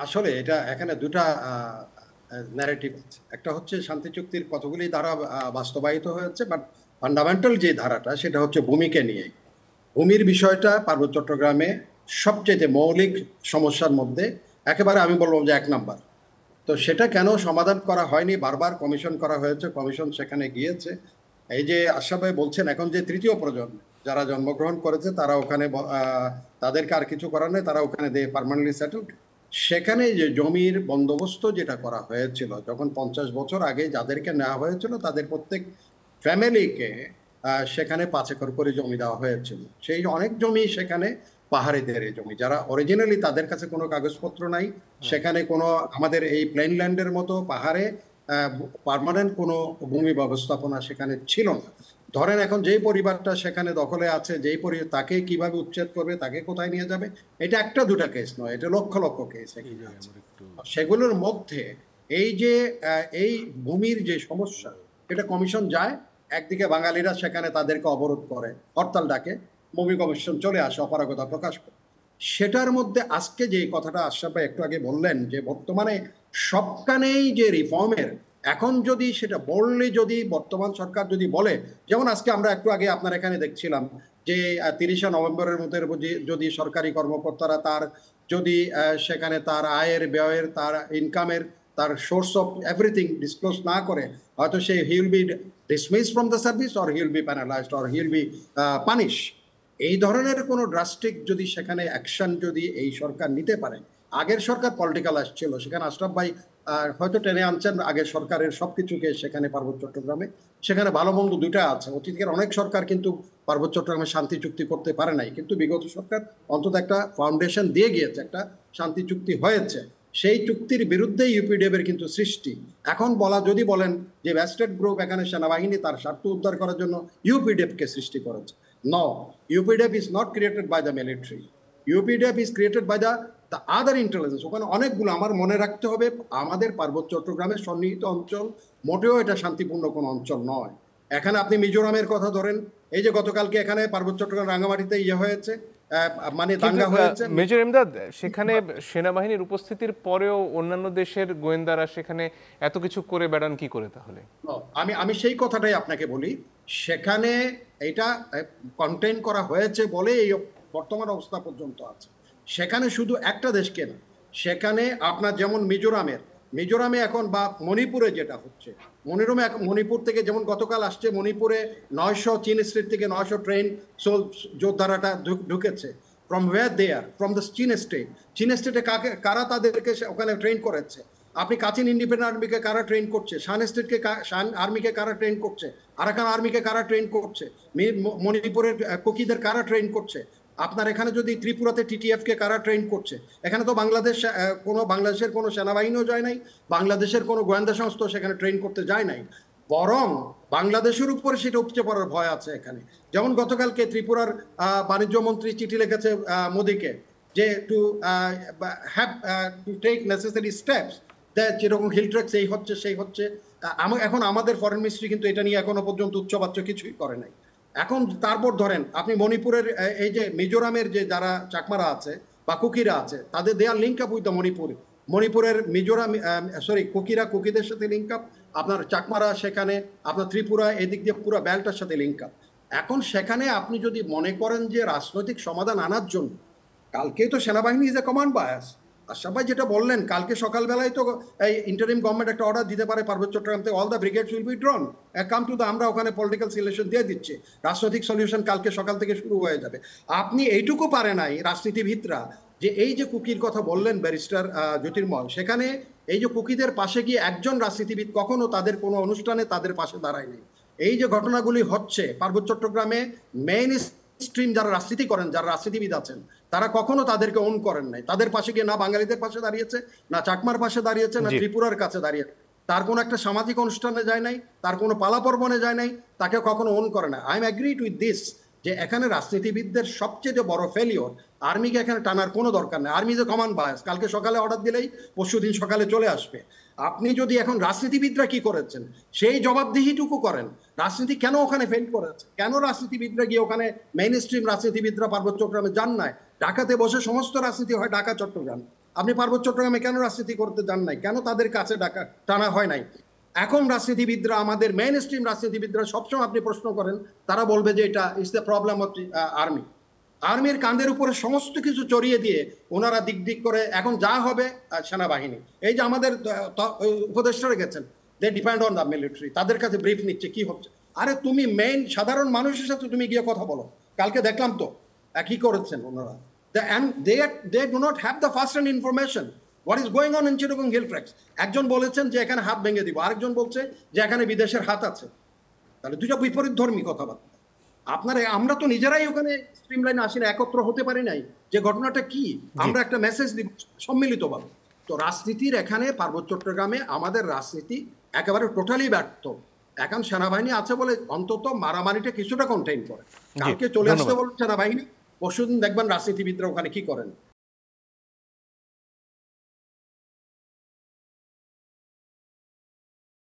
আসলে এটা এখানে দুটা ন্যারেটিভ আছে। একটা হচ্ছে শান্তি চুক্তির কতগুলি ধারা বাস্তবায়িত হয়েছে, বাট ফান্ডামেন্টাল যে ধারাটা সেটা হচ্ছে ভূমিকে নিয়ে। ভূমির বিষয়টা পার্বত্য চট্টগ্রামে সবচেয়ে মৌলিক সমস্যার মধ্যে একেবারে আমি বলবো যে এক নাম্বার। তো সেটা কেন সমাধান করা হয়নি, বারবার কমিশন করা হয়েছে, কমিশন সেখানে গিয়েছে। এই যে আশরাফ ভাই বলছেন এখন যে তৃতীয় প্রজন্ম যারা জন্মগ্রহণ করেছে তারা ওখানে তাদেরকে আর কিছু করার নেই, তারা ওখানে দে পার্মানেন্টলি সেটেলড। সেখানে যে জমির বন্দোবস্ত যেটা করা হয়েছিল যখন 50 বছর আগে যাদেরকে নেওয়া হয়েছিল তাদের প্রত্যেক ফ্যামিলিকে সেখানে 5 একর করে জমি দেওয়া হয়েছিল। সেই অনেক জমি সেখানে পাহাড়িদের জমি, যারা অরিজিনালি তাদের কাছে কোনো কাগজপত্র নাই, সেখানে কোনো আমাদের এই প্লেনল্যান্ডের মতো পাহাড়ে পার্মানেন্ট কোনো ভূমি ব্যবস্থাপনা সেখানে ছিল না। ধরেন এখন যেই পরিবারটা সেখানে দখলে আছে, যেই পরিবার তাকে কিভাবে উচ্ছেদ করবে, তাকে কোথায় নিয়ে যাবে, এটা একটা দুটা কেস নয়, এটা লক্ষ লক্ষ কেস এখানে আছে। সেগুলোর মধ্যে এই যে এই ভূমির যে সমস্যা, এটা কমিশন যায়, একদিকে বাঙালিরা সেখানে তাদেরকে অবরোধ করে, হরতাল ডাকে, ভূমি কমিশন চলে আসে, অপারগতা প্রকাশ করে। সেটার মধ্যে আজকে যে কথাটা আশরাফ ভাই একটু আগে বললেন যে বর্তমানে সবখানেই যে রিফর্মের, এখন যদি সেটা বললে, যদি বর্তমান সরকার যদি বলে, যেমন আজকে আমরা একটু আগে আপনার এখানে দেখছিলাম যে 30শে নভেম্বরের মধ্যে যদি সরকারি কর্মকর্তারা তার যদি সেখানে তার আয়ের ব্যয়ের তার ইনকামের তার সোর্স অফ এভরিথিং ডিসক্লোজ না করে, হয়তো সে he will be dismiss from the service or he will be penalized or he will be punish. এই ধরনের কোনো ড্রাস্টিক যদি সেখানে অ্যাকশন যদি এই সরকার নিতে পারে, আগের সরকার পলিটিক্যাল আসছিল, সেখানে আশরাফ ভাই হয়তো টেনে আনছেন আগের সরকারের সবকিছুকে সেখানে পার্বত্য চট্টগ্রামে, সেখানে ভালো মন্দ দুটা আছে। অতীতের অনেক সরকার কিন্তু পার্বত্য চট্টগ্রামে শান্তি চুক্তি করতে পারে নাই, কিন্তু বিগত সরকার অন্তত একটা ফাউন্ডেশন দিয়ে গিয়েছে, একটা শান্তি চুক্তি হয়েছে। সেই চুক্তির বিরুদ্ধে ইউপিডিএফ এর কিন্তু সৃষ্টি। এখন যদি বলেন যে ওয়েস্টেড গ্রুপ এখানে সেনাবাহিনী তার স্বার্থ উদ্ধার করার জন্য ইউপিডিএফ কে সৃষ্টি করেছে, no, UPDF is not created by the military, UPDF is created by the other intelligence. ওখানে অনেকগুলো, আমার মনে রাখতে হবে, আমাদের পার্বত্য চট্টগ্রামের সন্নিহিত অঞ্চল মোটেও এটা শান্তিপূর্ণ কোনো অঞ্চল নয়। এখানে আপনি মিজোরামের কথা ধরেন, এই যে গতকালকে এখানে পার্বত্য চট্টগ্রাম রাঙ্গামাটিতে হয়েছে, মানে কিন্তু দাঙ্গা হয়েছে। মেজর ইমদাদ, সেখানে সেনাবাহিনীর উপস্থিতির পরেও অন্যান্য দেশের গোয়েন্দারা সেখানে এত কিছু করে বেড়ান কি করে তাহলে? আমি আমি সেই কথাটাই আপনাকে বলি, সেখানে এটা কন্টেইন করা হয়েছে বলে এই বর্তমান অবস্থা পর্যন্ত আছে। সেখানে শুধু একটা দেশকে না, সেখানে আপনার যেমন মিজোরামে এখন বা মণিপুরে যেটা হচ্ছে, মণিপুর থেকে যেমন গতকাল আসছে, মণিপুরে 900 চীন স্টেট থেকে 900 ট্রেন যোদ্ধারাটা ঢুকেছে। From where they are from the Chin স্টেটে কারা তাদেরকে ওখানে ট্রেন করেছে? আপনি কাচিন ইন্ডিপেন্ডেন্ট আর্মিকে কারা ট্রেন করছে? শান স্টেটকে শান আর্মিকে কারা ট্রেন করছে? আরাকান আর্মিকে কারা ট্রেন করছে? মণিপুরের কুকিদের কারা ট্রেন করছে? আপনার এখানে যদি ত্রিপুরাতে টিটিএফ কে কারা ট্রেন করছে? এখানে তো বাংলাদেশের কোনো সেনাবাহিনীও যায় নাই, বাংলাদেশের কোনো গোয়েন্দা সংস্থা সেখানে ট্রেন করতে যায় নাই, বরং বাংলাদেশের উপরে সেটা উপচে পড়ার ভয় আছে এখানে। যেমন গতকালকে ত্রিপুরার বাণিজ্য মন্ত্রী চিঠি লিখেছে মোদীকে যে to have to take necessary steps, যেরকম হিলট্রেক্স এই হচ্ছে সেই হচ্ছে। এখন আমাদের ফরেন মিনিস্ট্রি কিন্তু এটা নিয়ে এখনো পর্যন্ত উচ্চবাচ্য কিছুই করে নাই। এখন তারপর ধরেন আপনি মণিপুরের এই যে মিজোরামের যে যারা চাকমারা আছে বা কুকিরা আছে, তাদের দেয়ার লিঙ্ক আপ উইথ দ্য মণিপুরের মিজোরাম, কুকিদের সাথে লিঙ্ক আপ, আপনার চাকমারা সেখানে, আপনার ত্রিপুরা এদিক দিয়ে পুরো বেল্টার সাথে লিঙ্ক আপ। এখন সেখানে আপনি যদি মনে করেন যে রাজনৈতিক সমাধান আনার জন্য, কালকেই তো সেনাবাহিনী is a command bias. Ashraf ভাই যেটা বললেন, কালকে সকালবেলায় তো এই ইন্টারিম গভর্নমেন্ট একটা অর্ডার দিতে পারে পার্বত্য চট্টগ্রাম থেকে, all the brigades will be drawn, come to the, আমরা ওখানে পলিটিক্যাল সলিউশন দিয়ে দিচ্ছি, রাজনৈতিক সলিউশন কালকে সকাল থেকে শুরু হয়ে যাবে। আপনি এইটুকু পারে নাই রাজনীতিবিদরা, যে এই যে কুকির কথা বললেন ব্যারিস্টার জ্যোতির্ময়, সেখানে এই যে কুকিদের পাশে গিয়ে একজন রাজনীতিবিদ কখনো তাদের কোনো অনুষ্ঠানে তাদের পাশে দাঁড়ায় নেই। এই যে ঘটনাগুলি হচ্ছে পার্বত্য চট্টগ্রামে, মেইন স্ট্রিম যারা রাজনীতি করেন, যারা রাজনীতিবিদ আছেন, তারা কখনো তাদেরকে ওন করেন নাই, তাদের পাশে গিয়ে না বাঙালিদের পাশে দাঁড়িয়েছে, না চাকমার পাশে দাঁড়িয়েছে, না জি। ত্রিপুরার কাছে দাঁড়িয়েছে, তার কোনো একটা সামাজিক অনুষ্ঠানে যায় নাই, তার কোনো পালা পর্বণে যায় নাই, তাকে কখনো ওন করে না। I am agreed with this, যে এখানে রাজনীতিবিদদের সবচেয়ে বড় ফেলিওর, আর্মিকে এখানে টানার কোনো দরকার নেই। আর্মি যে কমান্ড বায়াস, কালকে সকালে অর্ডার দিলেই পরশুদিন সকালে চলে আসবে। আপনি যদি এখন রাজনীতিবিদরা কি করেছেন সেই জবাবদিহিটুকু করেন, রাজনীতি কেন ওখানে ফেল করেছে, কেন রাজনীতিবিদরা গিয়ে ওখানে, মেইন স্ট্রিম রাজনীতিবিদরা পার্বত্য চট্টগ্রামে যান নাই, ঢাকাতে বসে সমস্ত রাজনীতি হয় ঢাকা চট্টগ্রাম, আপনি পার্বত্য চট্টগ্রামে কেন রাজনীতি করতে যান নাই, কেন তাদের কাছে ডাকা টানা হয় নাই? এখন রাজনীতিবিদরা, আমাদের মেইন স্ট্রিম রাজনীতিবিদরা সবসময় আপনি প্রশ্ন করেন, তারা বলবে যে এটা is the problem of army. আর্মির কাঁধের উপরে সমস্ত কিছু চড়িয়ে দিয়ে ওনারা দিক দিক করে এখন যা হবে সেনাবাহিনী। এই যে আমাদের উপদেষ্টারা গেছেন, দে ডিপেন্ড অন দ্য মিলিটারি, তাদের কাছে ব্রিফ নিচ্ছে কি হচ্ছে। আরে তুমি মেইন সাধারণ মানুষের সাথে তুমি গিয়ে কথা বলো। কালকে দেখলাম তো কি করেছেন ওনারা, and they do not have the first hand information what is going on in Chittagong hill tracks. একজন বলেছেন যে এখানে হাত ভেঙে দিব, আরেকজন বলছে যে এখানে বিদেশের হাত আছে। তাহলে দুইটা বিপরীত ধর্মী কথাবার্তা। আমরা তো নিজেরাই ওখানে স্ট্রিমলাইনে আসি না, একত্র হতে পারি নাই যে ঘটনাটা কি, আমরা একটা মেসেজ দিব সম্মিলিতভাবে। তো রাজনীতির এখানে পার্বত্য চট্টগ্রামে আমাদের রাজনীতি একেবারে টোটালি ব্যর্থ। এখন সেনাবাহিনী আছে বলে অন্তত মারামারিটা কিছুটা কন্টেইন করে। কালকে চলে আসতে বলুন সেনাবাহিনী, পরশুদিন দেখবেন রাজনীতিবিদরা ওখানে কি করেন।